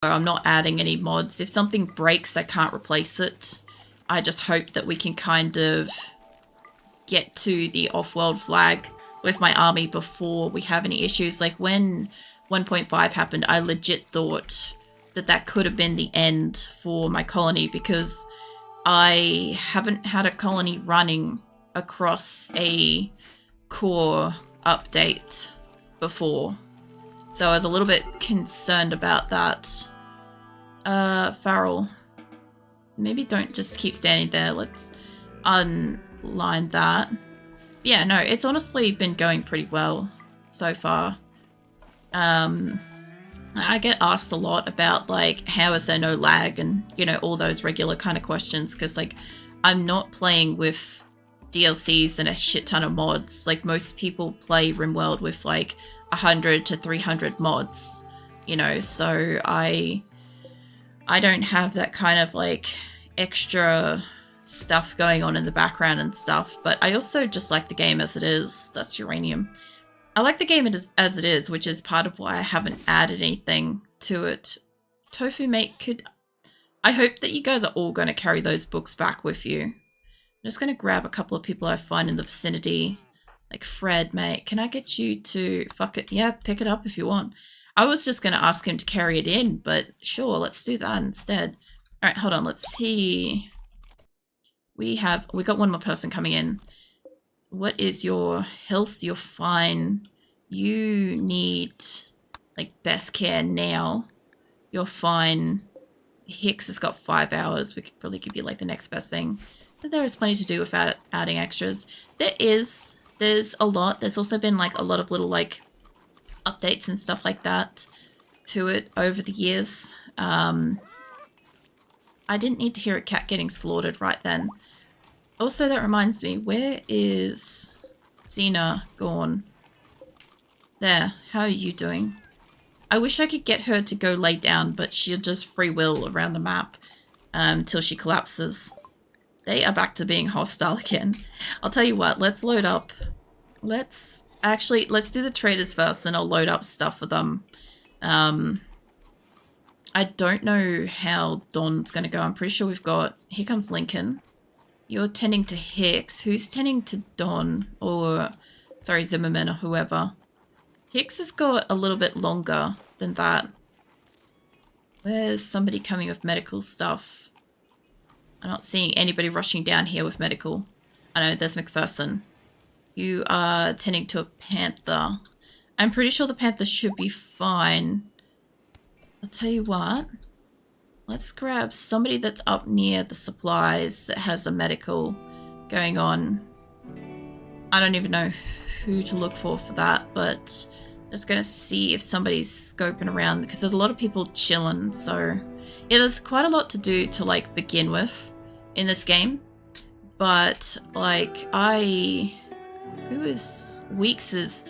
I'm not adding any mods. If something breaks, I can't replace it. I just hope that we can kind of get to the off-world flag with my army before we have any issues. Like when 1.5 happened, I legit thought that that could have been the end for my colony because I haven't had a colony running across a core update before. So I was a little bit concerned about that. Farrell, maybe don't just keep standing there. Let's unline that. Yeah, no, it's honestly been going pretty well so far. I get asked a lot about, like, how is there no lag and, you know, all those regular kind of questions, because, like, I'm not playing with DLCs and a shit ton of mods. Like, most people play RimWorld with, like, 100 to 300 mods, you know, so I don't have that kind of, like, extra stuff going on in the background and stuff, but I also just like the game as it is. That's uranium. I like the game as it is, which is part of why I haven't added anything to it. Tofu Mate could... I hope that you guys are all going to carry those books back with you. I'm just going to grab a couple of people I find in the vicinity. Like Fred, mate. Can I get you to... Fuck it. Yeah, pick it up if you want. I was just going to ask him to carry it in, but sure, let's do that instead. Alright, hold on. Let's see. We got one more person coming in. What is your health? You're fine. You need, like, best care now. You're fine. Hicks has got 5 hours. We could probably give you, like, the next best thing. But there is plenty to do without adding extras. There's a lot. There's also been, like, a lot of little, like, updates and stuff like that to it over the years. I didn't need to hear a cat getting slaughtered right then. Also, that reminds me, where is Xena gone? There, how are you doing? I wish I could get her to go lay down, but she'll just free will around the map till she collapses. They are back to being hostile again. I'll tell you what, let's load up. Let's do the traders first, and I'll load up stuff for them. I don't know how Dawn's going to go. I'm pretty sure we've got... Here comes Lincoln. You're tending to Hicks. Who's tending to Dawn? Or, sorry, Zimmerman or whoever. Hicks has got a little bit longer than that. Where's somebody coming with medical stuff? I'm not seeing anybody rushing down here with medical. I know, there's McPherson. You are tending to a Panther. I'm pretty sure the Panther should be fine. I'll tell you what. Let's grab somebody that's up near the supplies that has a medical going on. I don't even know who to look for that, but just going to see if somebody's scoping around, because there's a lot of people chilling. So yeah, there's quite a lot to do to, like, begin with in this game. But, like, who is Weeks is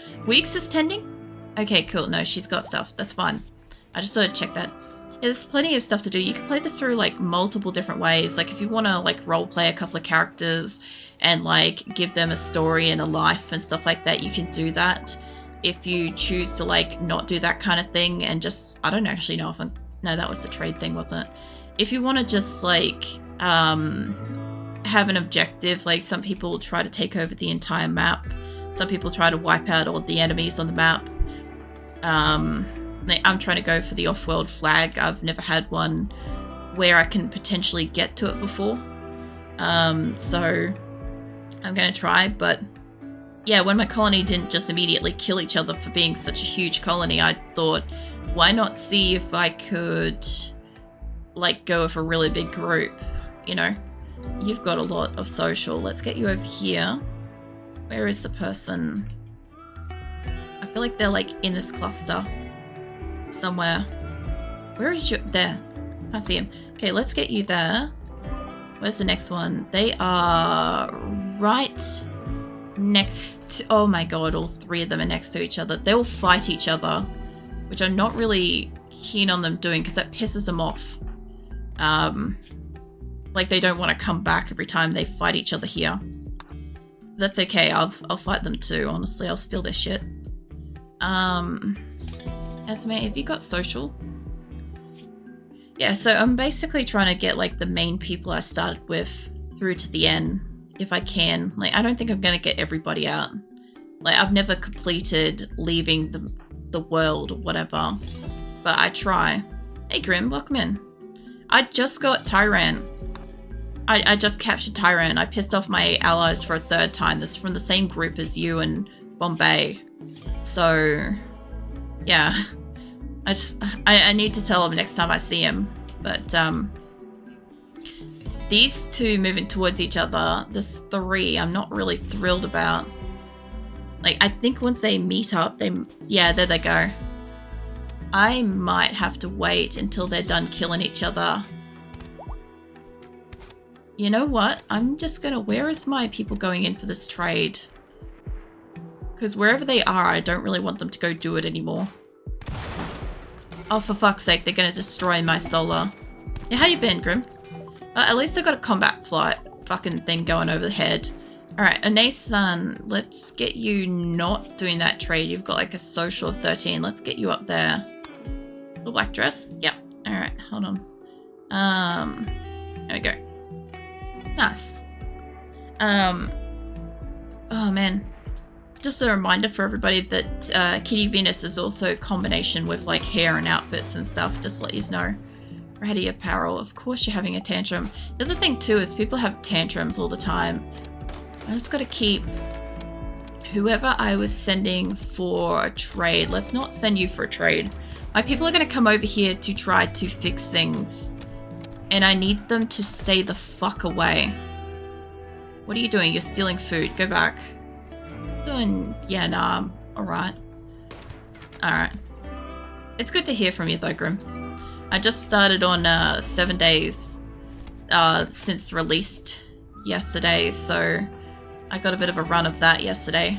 tending? Okay, cool. No, she's got stuff. That's fine. I just sort of check that. Yeah, there's plenty of stuff to do. You can play this through, like, multiple different ways. Like, if you want to, like, roleplay a couple of characters and, like, give them a story and a life and stuff like that, you can do that. If you choose to, like, not do that kind of thing and just... I don't actually know if I'm... No, that was the trade thing, wasn't it? If you want to just, like, have an objective, like, some people try to take over the entire map. Some people try to wipe out all the enemies on the map. I'm trying to go for the off-world flag. I've never had one where I can potentially get to it before. So I'm going to try, but yeah, when my colony didn't just immediately kill each other for being such a huge colony, I thought, why not see if I could, like, go with a really big group, you know? You've got a lot of social. Let's get you over here. Where is the person? I feel like they're, like, in this cluster somewhere. Where is your... There. I see him. Okay, let's get you there. Where's the next one? They are right next to... Oh my god, all three of them are next to each other. They will fight each other, which I'm not really keen on them doing because that pisses them off. Like, they don't want to come back every time they fight each other here. That's okay, I'll fight them too, honestly. I'll steal their shit. Esme, have you got social? Yeah, so I'm basically trying to get like the main people I started with through to the end, if I can. Like, I don't think I'm gonna get everybody out. Like, I've never completed leaving the world or whatever, but I try. Hey Grim, welcome in. I just got Tyrant. I just captured Tyrant. I pissed off my allies for a third time. This is from the same group as you and Bombay. So, yeah. I need to tell him next time I see him. But, these two moving towards each other, there's 3 I'm not really thrilled about. Like, I think once they meet up, yeah, there they go. I might have to wait until they're done killing each other. You know what? I'm just gonna... Where is my people going in for this trade? Because wherever they are, I don't really want them to go do it anymore. Oh, for fuck's sake, they're gonna destroy my solar. Yeah, how you been, Grim? At least I got a combat flight fucking thing going overhead. Alright, Anae-san, let's get you not doing that trade. You've got like a social of 13. Let's get you up there. The black dress? Yep. Alright, hold on. There we go. Nice. Oh man. Just a reminder for everybody that Kitty Venus is also a combination with like hair and outfits and stuff, just to let you know. Ready apparel, of course you're having a tantrum. The other thing too is people have tantrums all the time. I just gotta keep whoever I was sending for a trade. Let's not send you for a trade. My people are gonna come over here to try to fix things. And I need them to stay the fuck away. What are you doing? You're stealing food. Go back. Yeah, nah, alright. Alright. It's good to hear from you though, Grim. I just started on 7 days since released yesterday, so I got a bit of a run of that yesterday.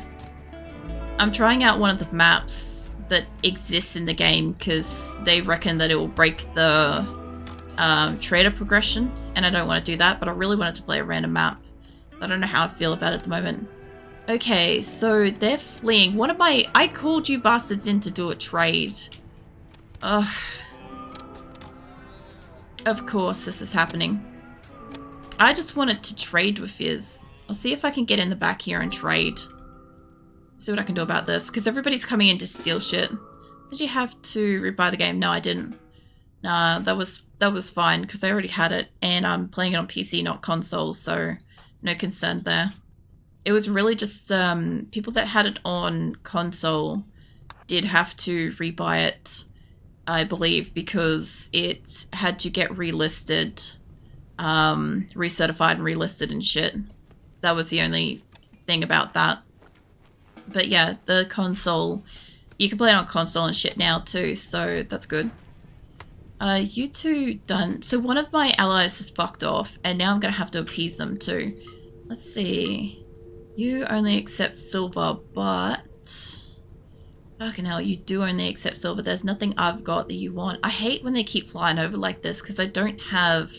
I'm trying out one of the maps that exists in the game because they reckon that it will break the trader progression, and I don't want to do that, but I really wanted to play a random map. I don't know how I feel about it at the moment. Okay, so they're fleeing. What am I called you bastards in to do a trade. Ugh. Of course this is happening. I just wanted to trade with Fizz. I'll see if I can get in the back here and trade. See what I can do about this, because everybody's coming in to steal shit. Did you have to rebuy the game? No, I didn't. Nah, that was fine, because I already had it, and I'm playing it on PC, not console, so no concern there. It was really just people that had it on console did have to rebuy it, I believe, because it had to get relisted, recertified and relisted and shit. That was the only thing about that. But yeah, the console, you can play it on console and shit now too, so that's good. You two done. So one of my allies has fucked off, and now I'm gonna have to appease them too. Let's see. You only accept silver, but... Fucking hell, you do only accept silver. There's nothing I've got that you want. I hate when they keep flying over like this because I don't have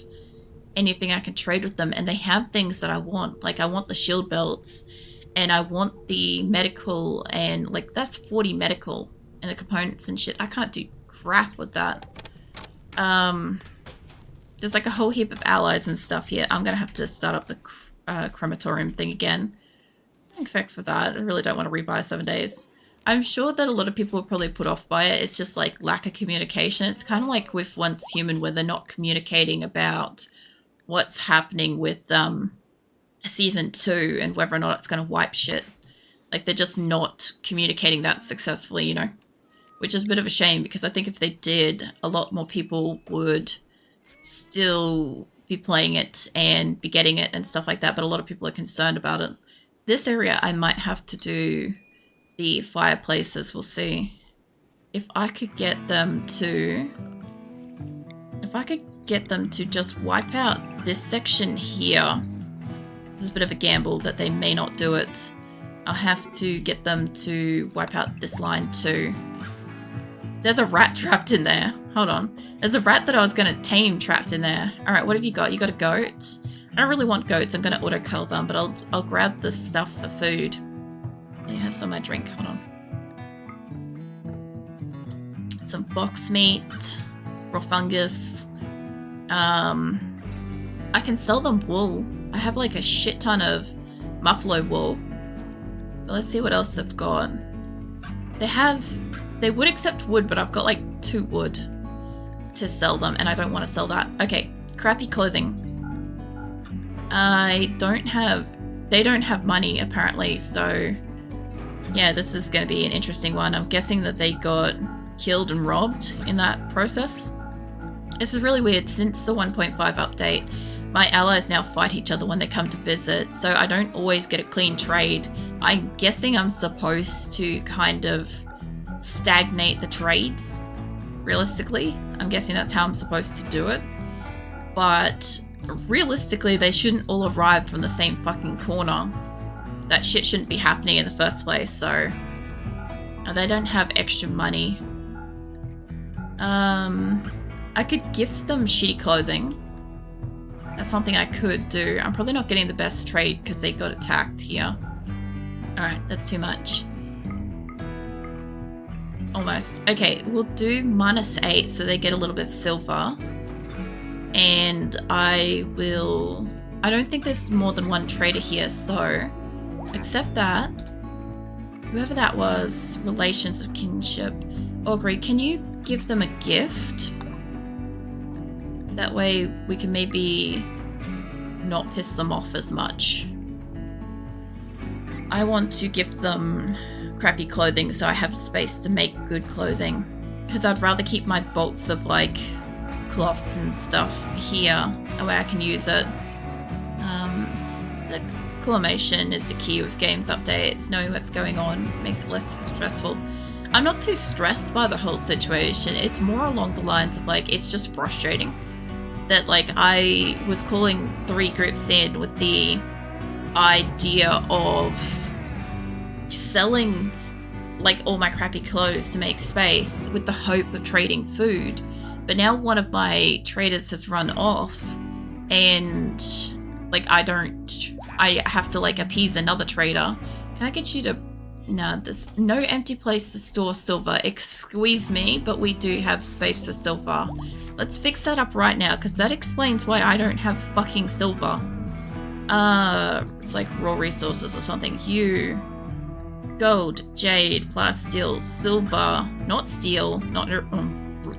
anything I can trade with them, and they have things that I want. Like, I want the shield belts, and I want the medical, and like, that's 40 medical, and the components and shit. I can't do crap with that. There's like a whole heap of allies and stuff here. I'm gonna have to start up the crematorium thing again. In fact, for that, I really don't want to rebuy 7 days. I'm sure that a lot of people are probably put off by it. It's just like lack of communication. It's kind of like with Once Human, where they're not communicating about what's happening with season 2 and whether or not it's going to wipe shit. Like, they're just not communicating that successfully, you know, which is a bit of a shame, because I think if they did, a lot more people would still be playing it and be getting it and stuff like that, but a lot of people are concerned about it. This area I might have to do the fireplaces. We'll see if I could get them to just wipe out this section here. This is a bit of a gamble that they may not do it. I'll have to get them to wipe out this line too. There's a rat trapped in there. Hold on. There's a rat that I was going to tame trapped in there. All right, what have you got? You got a goat? I don't really want goats. I'm going to auto-cull them, but I'll grab this stuff for food. I have some of my drink. Hold on. Some fox meat, raw fungus, I can sell them wool. I have like a shit ton of muffalo wool. But let's see what else they've got. They would accept wood, but I've got like 2 wood to sell them, and I don't want to sell that. Okay, crappy clothing. They don't have money apparently, so yeah, this is going to be an interesting one. I'm guessing that they got killed and robbed in that process. This is really weird. Since the 1.5 update, my allies now fight each other when they come to visit, so I don't always get a clean trade. I'm guessing I'm supposed to kind of stagnate the trades, realistically. I'm guessing that's how I'm supposed to do it. But realistically, they shouldn't all arrive from the same fucking corner. That shit shouldn't be happening in the first place, so... they don't have extra money. I could gift them shitty clothing. That's something I could do. I'm probably not getting the best trade because they got attacked here. Alright, that's too much. Almost. Okay, we'll do -8 so they get a little bit of silver. And I don't think there's more than one trader here, so accept that. Whoever that was, relations of kinship. Augury, can you give them a gift? That way we can maybe not piss them off as much. I want to give them crappy clothing so I have space to make good clothing. Because I'd rather keep my bolts of like cloth and stuff here where I can use it. The acclimation is the key with games updates. Knowing what's going on makes it less stressful. I'm not too stressed by the whole situation. It's more along the lines of like, it's just frustrating that like I was calling 3 groups in with the idea of selling like all my crappy clothes to make space with the hope of trading food. But now one of my traders has run off and like I have to like appease another trader. Can I get you to... No, there's no empty place to store silver. Excuse me, but we do have space for silver. Let's fix that up right now because that explains why I don't have fucking silver. It's like raw resources or something. Gold, jade, plasteel, silver, not steel, not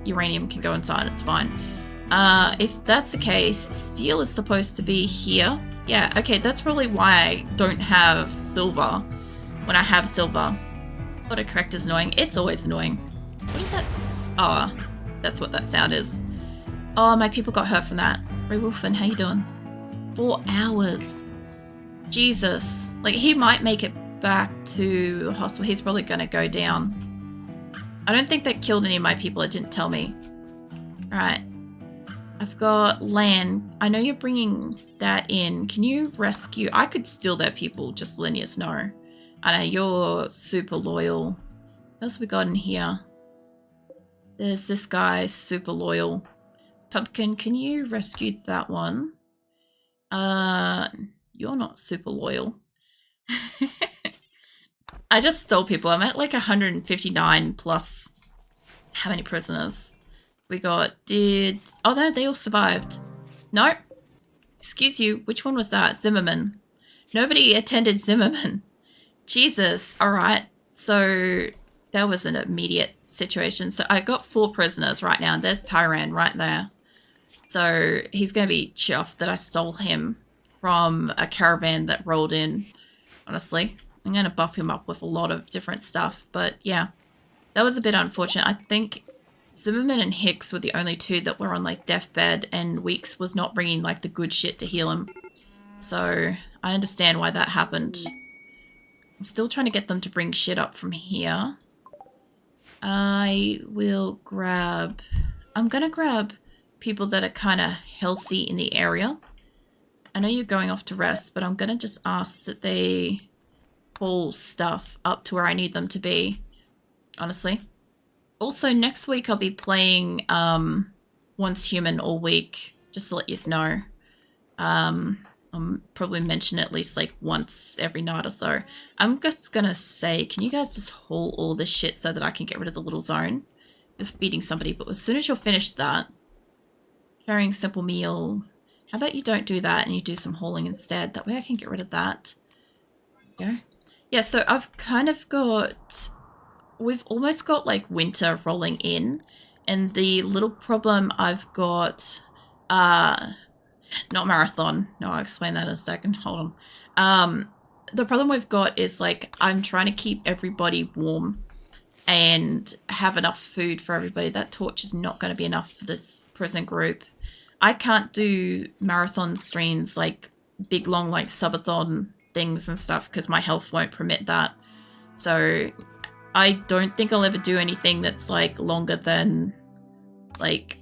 uranium can go inside, it's fine. If that's the case, steel is supposed to be here. Yeah, okay, that's probably why I don't have silver when I have silver. Autocorrect is annoying. It's always annoying. What is that? Oh, that's what that sound is. Oh, my people got hurt from that. Ray Wolfen, how you doing? 4 hours. Jesus. Like, he might make it back to the hospital. He's probably gonna go down. I don't think that killed any of my people. It didn't tell me. Alright. I've got land. I know you're bringing that in. Can you rescue? I could steal their people, just letting us know. I know you're super loyal. What else we got in here? There's this guy, super loyal. Pumpkin, can you rescue that one? You're not super loyal. I just stole people. I'm at like 159 plus how many prisoners? We got, oh no, they all survived. Nope. Excuse you, which one was that? Zimmerman. Nobody attended Zimmerman. Jesus, alright. So that was an immediate situation. So I got 4 prisoners right now, and there's Tyran right there. So he's going to be chuffed that I stole him from a caravan that rolled in, honestly. I'm going to buff him up with a lot of different stuff, but yeah. That was a bit unfortunate. I think Zimmerman and Hicks were the only 2 that were on like deathbed, and Weeks was not bringing like the good shit to heal him. So I understand why that happened. I'm still trying to get them to bring shit up from here. I'm gonna grab people that are kind of healthy in the area. I know you're going off to rest, but I'm gonna just ask that they pull stuff up to where I need them to be, honestly. Also, next week I'll be playing Once Human all week, just to let you know. I'll probably mention it at least like once every night or so. I'm just gonna say, can you guys just haul all this shit so that I can get rid of the little zone of feeding somebody? But as soon as you're finished that, carrying simple meal. How about you don't do that and you do some hauling instead? That way I can get rid of that. Go. Yeah, so I've kind of got... We've almost got like winter rolling in. And the little problem I've got... not marathon. No, I'll explain that in a second. Hold on. The problem we've got is like I'm trying to keep everybody warm and have enough food for everybody. That torch is not going to be enough for this prison group. I can't do marathon streams like big long like subathon things and stuff because my health won't permit that. So I don't think I'll ever do anything that's like longer than like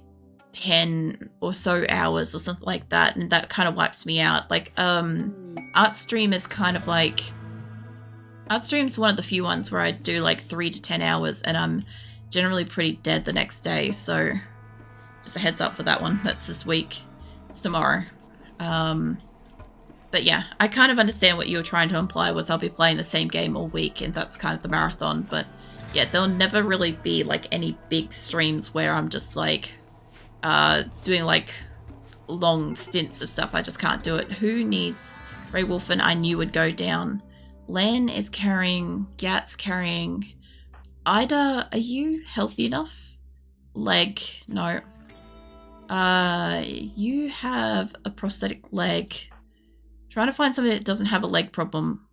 10 or so hours or something like that, and that kind of wipes me out. Like art stream is kind of like art stream's one of the few ones where I do like 3 to 10 hours and I'm generally pretty dead the next day. So just a heads up for that one. That's this week. It's tomorrow. But yeah, I kind of understand what you were trying to imply was I'll be playing the same game all week and that's kind of the marathon. But yeah, there'll never really be like any big streams where I'm just like doing like long stints of stuff. I just can't do it. Who needs Ray Wolfen? I knew would go down. Lan is carrying, Gat's carrying. Ida, are you healthy enough? Leg, no. You have a prosthetic leg. Trying to find somebody that doesn't have a leg problem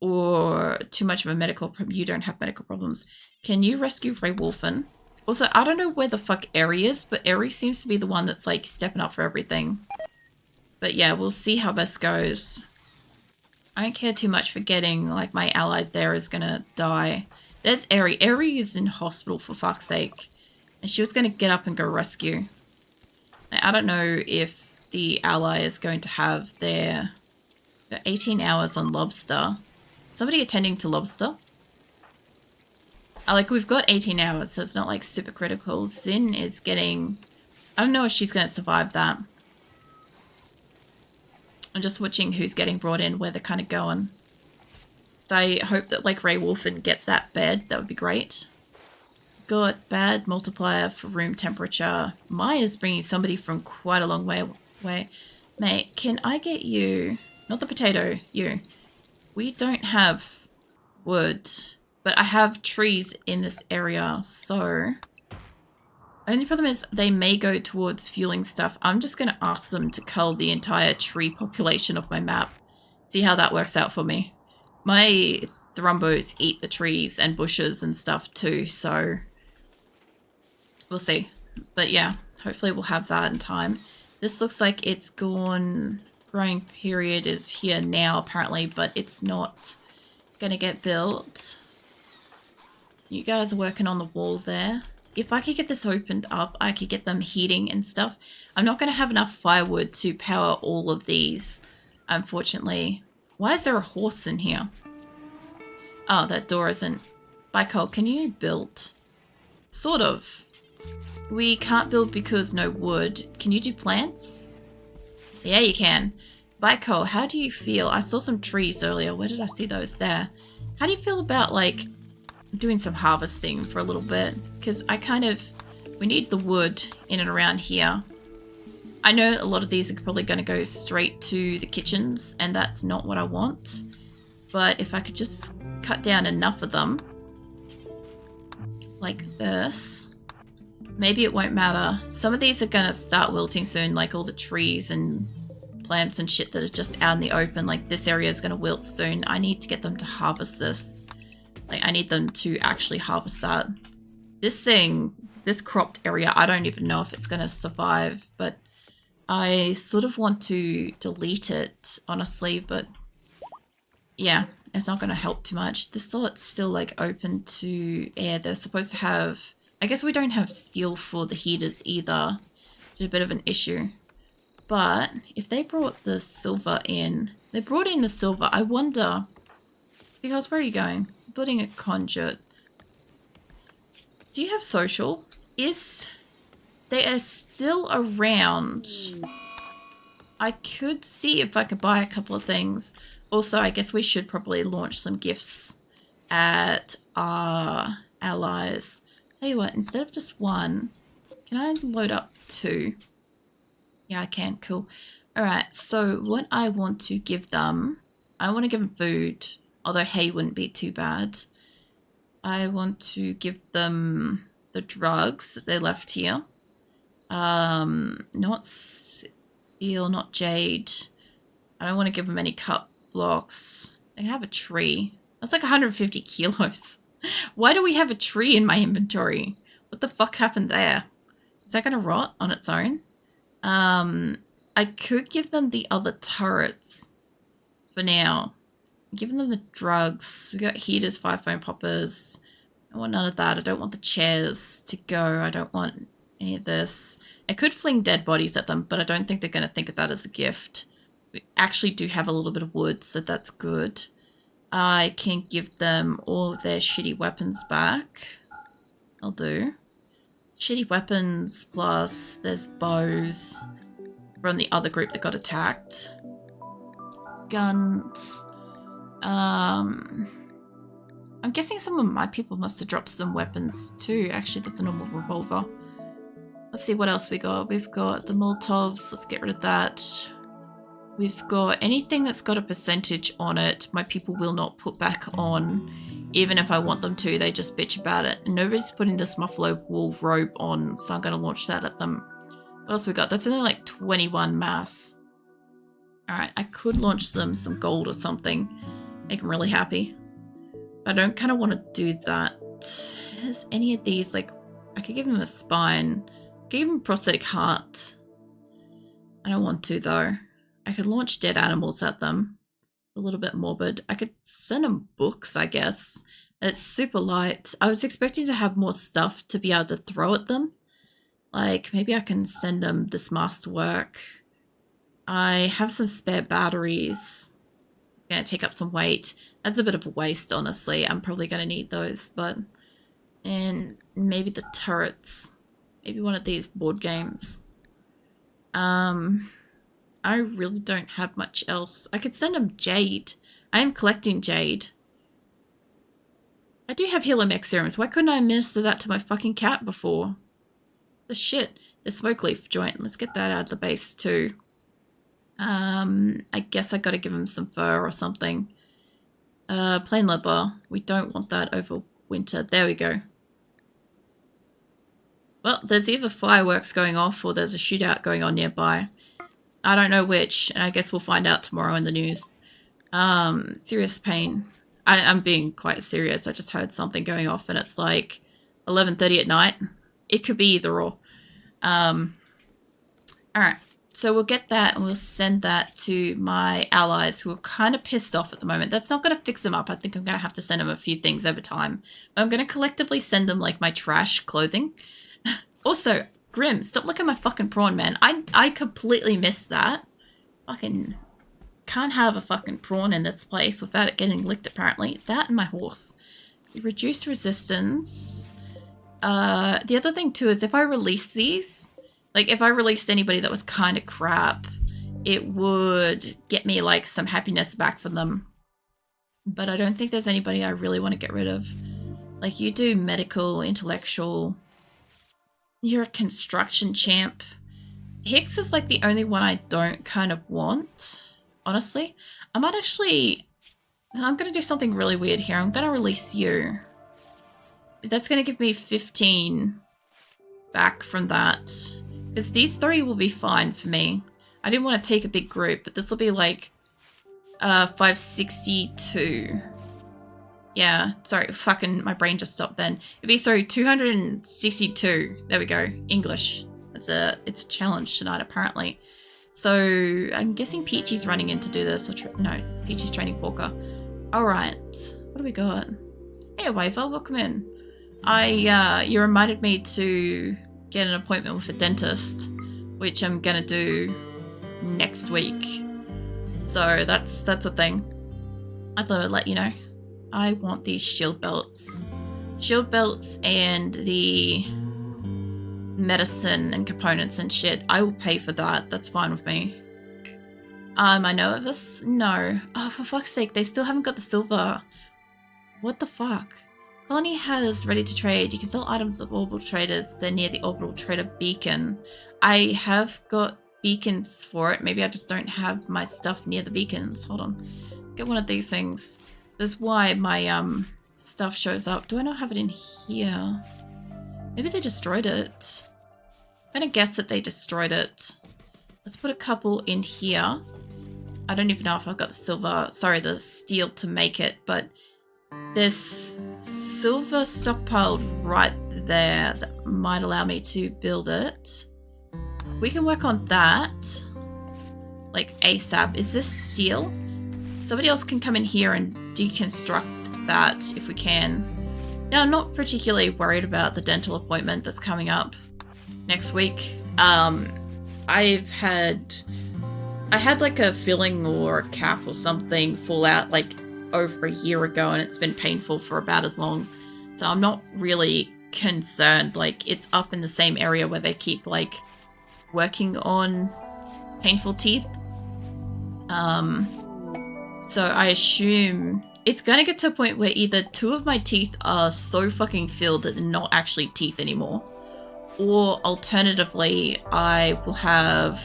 or too much of a medical problem. You don't have medical problems. Can you rescue Ray Wolfen? Also, I don't know where the fuck Eri is, but Eri seems to be the one that's like stepping up for everything. But yeah, we'll see how this goes. I don't care too much for getting like my ally there is gonna die. There's Eri. Eri is in hospital for fuck's sake. And she was gonna get up and go rescue. I don't know if the ally is going to have their 18 hours on Lobster. Somebody attending to Lobster? Like, we've got 18 hours, so it's not like super critical. Zin is getting... I don't know if she's going to survive that. I'm just watching who's getting brought in, where they're kind of going. So I hope that, like, Ray Wolfen gets that bed. That would be great. Got bad multiplier for room temperature. Maya's bringing somebody from quite a long way away. Mate, can I get you... Not the potato, you. We don't have wood, but I have trees in this area, so... Only problem is they may go towards fueling stuff. I'm just going to ask them to cull the entire tree population of my map. See how that works out for me. My thrumbos eat the trees and bushes and stuff too, so... We'll see. But yeah, hopefully we'll have that in time. This looks like it's gone... Growing period is here now, apparently, but it's not going to get built. You guys are working on the wall there. If I could get this opened up, I could get them heating and stuff. I'm not going to have enough firewood to power all of these, unfortunately. Why is there a horse in here? Oh, that door isn't... Bicol, can you build? Sort of. We can't build because no wood. Can you do plants? Yeah, you can. Bicol, how do you feel? I saw some trees earlier. Where did I see those? There. How do you feel about, like, doing some harvesting for a little bit? Because I kind of... We need the wood in and around here. I know a lot of these are probably going to go straight to the kitchens, and that's not what I want. But if I could just cut down enough of them, like this, maybe it won't matter. Some of these are going to start wilting soon, like all the trees and plants and shit that is just out in the open. Like this area is going to wilt soon. I need to get them to harvest this. Like I need them to actually harvest that. This thing, this cropped area, I don't even know if it's going to survive, but I sort of want to delete it, honestly, but yeah, it's not going to help too much. This lot's still like open to air. They're supposed to have... I guess we don't have steel for the heaters either, which is a bit of an issue. But if they brought the silver in, they brought in the silver. I wonder, because where are you going? Building a conduit. Do you have social? They are still around. I could see if I could buy a couple of things. Also, I guess we should probably launch some gifts at our allies. Tell you what, instead of just one, can I load up 2? Yeah, I can. Cool. All right. So what I want to give them, I want to give them food, although hay wouldn't be too bad. I want to give them the drugs that they left here. Not steel, not jade. I don't want to give them any cut blocks. They can have a tree. That's like 150 kilos. Why do we have a tree in my inventory? What the fuck happened there? Is that going to rot on its own? I could give them the other turrets for now. I'm giving them the drugs. We got heaters, 5 foam poppers. I want none of that. I don't want the chairs to go. I don't want any of this. I could fling dead bodies at them, but I don't think they're going to think of that as a gift. We actually do have a little bit of wood, so that's good. I can give them all of their shitty weapons back. I'll do. Shitty weapons, plus there's bows from the other group that got attacked. Guns. I'm guessing some of my people must have dropped some weapons too. Actually, that's a normal revolver. Let's see what else we got. We've got the Molotovs. Let's get rid of that. We've got anything that's got a percentage on it. My people will not put back on. Even if I want them to, they just bitch about it. And nobody's putting this muffalo wool robe on, so I'm going to launch that at them. What else we got? That's only like 21 mass. Alright, I could launch them some gold or something. Make them really happy. I don't kind of want to do that. Has any of these, like, I could give them a spine. I could give them a prosthetic heart. I don't want to, though. I could launch dead animals at them. A little bit morbid. I could send them books, I guess. It's super light. I was expecting to have more stuff to be able to throw at them. Like, maybe I can send them this masterwork. I have some spare batteries. It's going to take up some weight. That's a bit of a waste, honestly. I'm probably going to need those, but... And maybe the turrets. Maybe one of these board games. I really don't have much else. I could send them jade. I am collecting jade. I do have Helomex serums. Why couldn't I administer that to my fucking cat before? The shit. The smoke leaf joint. Let's get that out of the base too. I guess I gotta give him some fur or something. Plain leather. We don't want that over winter. There we go. Well, there's either fireworks going off or there's a shootout going on nearby. I don't know which, and I guess we'll find out tomorrow in the news. Serious pain. I'm being quite serious. I just heard something going off and it's like 11:30 at night. It could be either or. Alright, so we'll get that and we'll send that to my allies who are kind of pissed off at the moment. That's not going to fix them up. I think I'm going to have to send them a few things over time. I'm going to collectively send them like my trash clothing. Also, Grim, stop looking at my fucking prawn, man. I completely missed that. Fucking can't have a fucking prawn in this place without it getting licked, apparently. That and my horse. Reduce resistance. The other thing, too, is if I release these, like, if I released anybody that was kind of crap, it would get me, like, some happiness back from them. But I don't think there's anybody I really want to get rid of. Like, you do medical, intellectual... You're a construction champ. Hicks is like the only one I don't kind of want, honestly. I might actually... I'm going to do something really weird here. I'm going to release you. That's going to give me 15 back from that. Because these 3 will be fine for me. I didn't want to take a big group, but this will be like 562. Yeah, sorry, fucking my brain just stopped then. It'd be, sorry, 262. There we go. English. It's a challenge tonight, apparently. So, I'm guessing Peachy's running in to do this. No, Peachy's training Porker. Alright, what do we got? Hey, Waver, welcome in. You reminded me to get an appointment with a dentist, which I'm gonna do next week. So, that's a thing. I thought I'd let you know. I want these shield belts. Shield belts and the medicine and components and shit. I will pay for that. That's fine with me. Am I nervous? No. Oh, for fuck's sake, they still haven't got the silver. What the fuck? Colony has ready to trade. You can sell items of orbital traders. They're near the orbital trader beacon. I have got beacons for it. Maybe I just don't have my stuff near the beacons. Hold on. Get one of these things. That's why my stuff shows up. Do I not have it in here? Maybe they destroyed it. I'm gonna guess that they destroyed it. Let's put a couple in here. I don't even know if I've got the steel to make it, but there's silver stockpiled right there that might allow me to build it. We can work on that, like ASAP. Is this steel? Somebody else can come in here and deconstruct that if we can. Now, I'm not particularly worried about the dental appointment that's coming up next week. I had like a filling or a cap or something fall out like over a year ago, and it's been painful for about as long. So I'm not really concerned. Like, it's up in the same area where they keep like working on painful teeth. So I assume it's gonna get to a point where either two of my teeth are so fucking filled that they're not actually teeth anymore, or alternatively I will have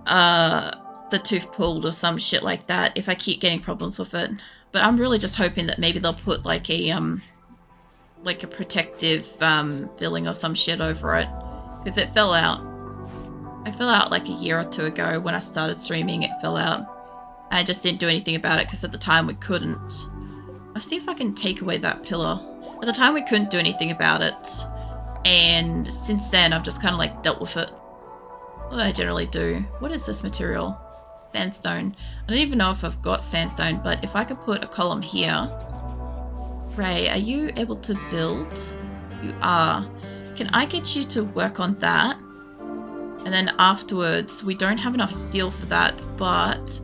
the tooth pulled or some shit like that if I keep getting problems with it. But I'm really just hoping that maybe they'll put like a protective filling or some shit over it, because it fell out. I fell out like a year or two ago when I started streaming. It fell out. I just didn't do anything about it because at the time we couldn't. I'll see if I can take away that pillar. At the time we couldn't do anything about it, and since then I've just kind of like dealt with it. What do I generally do? What is this material? Sandstone. I don't even know if I've got sandstone, but if I could put a column here. Ray, are you able to build? You are. Can I get you to work on that? And then afterwards, we don't have enough steel for that, but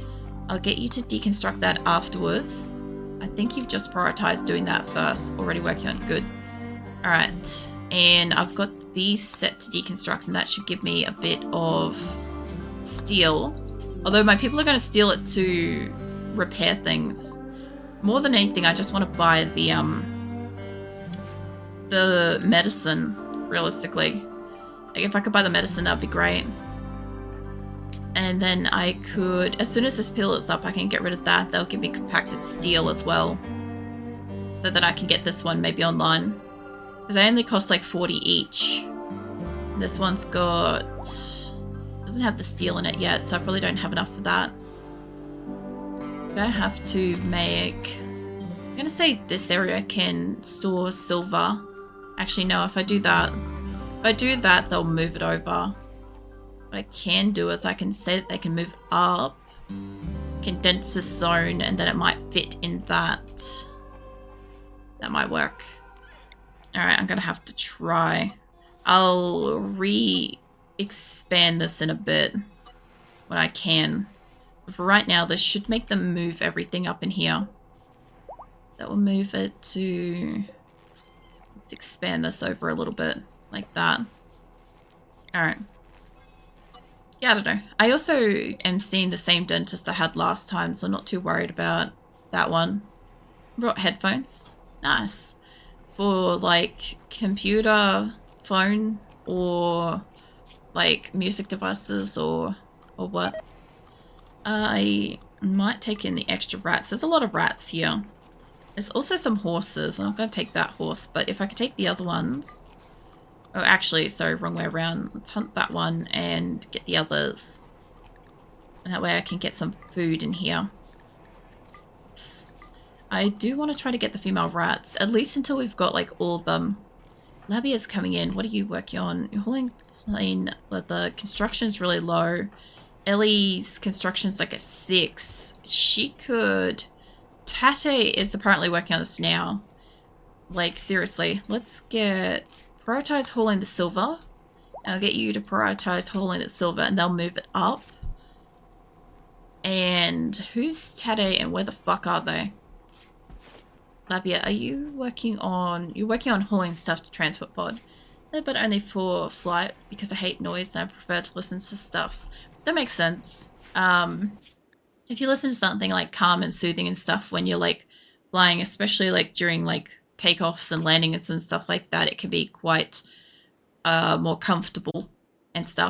I'll get you to deconstruct that afterwards. I think you've just prioritized doing that first. Already working on it. Good. All right. And I've got these set to deconstruct, and that should give me a bit of steel. Although my people are going to steal it to repair things. More than anything, I just want to buy the medicine, realistically. Like, if I could buy the medicine, that'd be great. And then I could, as soon as this pillar is up, I can get rid of that. They'll give me compacted steel as well, so that I can get this one maybe online. Because they only cost like 40 each. And this one's doesn't have the steel in it yet, so I probably don't have enough for that. I'm gonna have to make, I'm gonna say this area can store silver. Actually, no, if I do that, they'll move it over. What I can do is I can say that they can move up, condense this zone, and then it might fit in that. That might work. Alright, I'm gonna have to try. I'll re-expand this in a bit when I can. But for right now, this should make them move everything up in here. That will move it to... Let's expand this over a little bit, like that. Alright. Yeah, I don't know. I also am seeing the same dentist I had last time, so I'm not too worried about that one. Brought headphones. Nice. For like computer, phone, or like music devices, or what. I might take in the extra rats. There's a lot of rats here. There's also some horses. I'm not going to take that horse, but if I could take the other ones... Oh, actually, sorry, wrong way around. Let's hunt that one and get the others. And that way I can get some food in here. I do want to try to get the female rats, at least until we've got like all of them. Labia's coming in. What are you working on? You're hauling plain leather. Construction's really low. Ellie's construction's like a 6. She could... Tate is apparently working on this now. Like, seriously. Let's get... Prioritize hauling the silver. I'll get you to prioritize hauling the silver, and they'll move it up. And who's Tate and where the fuck are they? Labia, are you working on... You're working on hauling stuff to transport pod. But only for flight, because I hate noise and I prefer to listen to stuffs. That makes sense. If you listen to something like calm and soothing and stuff when you're like flying, especially like during like takeoffs and landings and stuff like that, it can be quite more comfortable and stuff.